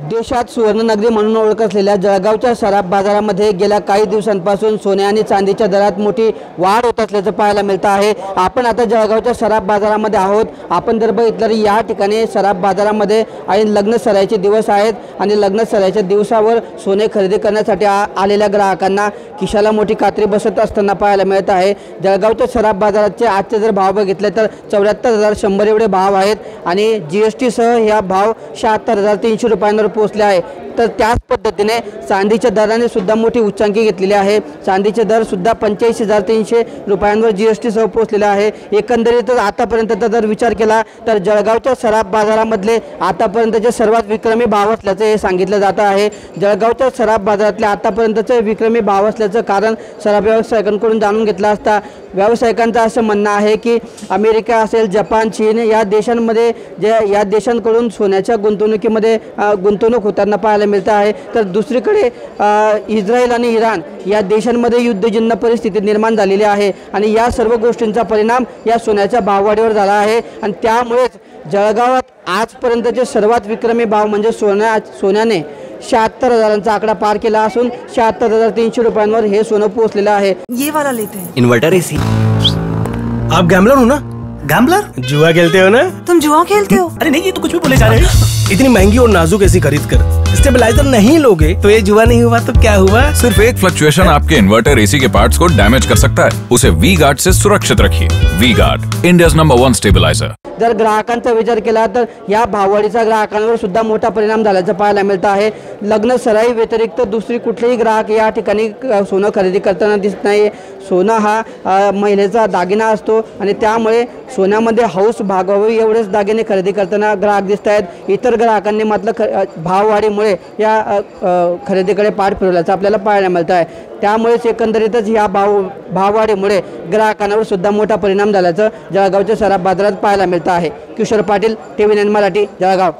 देशात सुवर्णनगरी म्हणून ओळख असलेल्या जळगावच्या सराफ बाजारामध्ये गेल्या काही दिवसांपासून सोने आणि चांदीच्या दरात मोठी वाढ होत असल्याचं पाहायला मिळतं आहे। आपण आता जळगावच्या सराफ बाजारामध्ये आहोत। आपण जर बघितलं तर या ठिकाणी सराफ बाजारामध्ये आणि लग्न सराईचे दिवस आहेत आणि लग्न सराईच्या दिवसावर सोने खरेदी करण्यासाठी आलेल्या ग्राहकांना खिशाला मोठी कात्री बसत असताना पाहायला मिळत आहे। जळगावच्या सराफ बाजाराचे आजचे जर भाव बघितले तर 74,100 एवढे भाव आहेत आणि जीएसटी सह या भाव 76,300 रुपयांवर पोहोचले आहे। तर त्याच पद्धतीने चांदीच्या दराने सुद्धा मोठी उच्चांकी घेतलेली आहे। चांदीचे दर सुद्धा 85,300 रुपयांवर जीएसटी सह पोहोचलेले आहे। एकंदरीत आतापर्यंतचा जर विचार केला तर जळगावच्या सराफ बाजारामधले आतापर्यंतचे सर्वात विक्रमी भाव असल्याचे हे सांगितलं जात आहे। जळगावच्या सराफ बाजारातले आतापर्यंतचे विक्रमी भाव असल्याचं कारण सराफ व्यावसायिकांकडून जाणून घेतलं असता व्यावसायिकांचं असं म्हणणं आहे की अमेरिका असेल, जपान, चीन या देशांमध्ये या देशांकडून सोन्याच्या गुंतवणुकीमध्ये गुंतवणूक होताना पाहायला मिळतं आहे। तर दुसरीकडे इस्रायल आणि इराण या देशांमध्ये युद्धजन्य परिस्थिती निर्माण झालेली आहे आणि या सर्व गोष्टींचा परिणाम या सोन्याच्या भाववाढीवर झाला आहे आणि त्यामुळेच जळगावात आजपर्यंतचे सर्वात विक्रमी भाव म्हणजे सोन्याने 76,000चा आकडा पार केला असून 76,300 रुपयांवर हे सोनं पोहोचलेलं आहे। ये वाला लेते हैं। Inverter AC. आप गैम्बलर हो ना? गैम्बलर? जुआ खेलते हो ना? तुम जुआ खेलते हो? अरे नहीं, ये तो कुछ भी बोले जा रहे हैं। इतनी महंगी और नाजुक एसी खरीद कर स्टेबलाइजर नहीं लोगे तो ये जुआ नहीं हुआ तो क्या हुआ? सिर्फ एक फ्लक्चुएशन आपके इन्वर्टर एसी के पार्ट्स को डैमेज कर सकता है। उसे वी गार्ड से सुरक्षित रखिए। V Guard, India's number 1 stabiliser. जर ग्राहकांचा विचार केला तर या भाववाढीचा ग्राहकांवर सुद्धा मोठा परिणाम झाल्याचं पाहायला मिळतं आहे। लग्न सराई व्यतिरिक्त दुसरी कुठलेही ग्राहक या ठिकाणी सोनं खरेदी करताना दिसत नाही। सोनं हा महिलेचा दागिना असतो आणि त्यामुळे सोन्यामध्ये हौस भागावी एवढेच दागिने खरेदी करताना ग्राहक दिसत आहेत। इतर ग्राहकांनी मात्र भाववाढीमुळे या खरेदीकडे पाठ फिरवल्याचं आपल्याला पाहायला मिळतं आहे। त्यामुळेच एकंदरीतच या भाववाढीमुळे ग्राहकांवर सुद्धा मोठा परिणाम झाल्याचं जळगावच्या सराफ बाजारात पाहायला मिळतं आहे। किशोर पाटील, TV9 मराठी, जळगाव।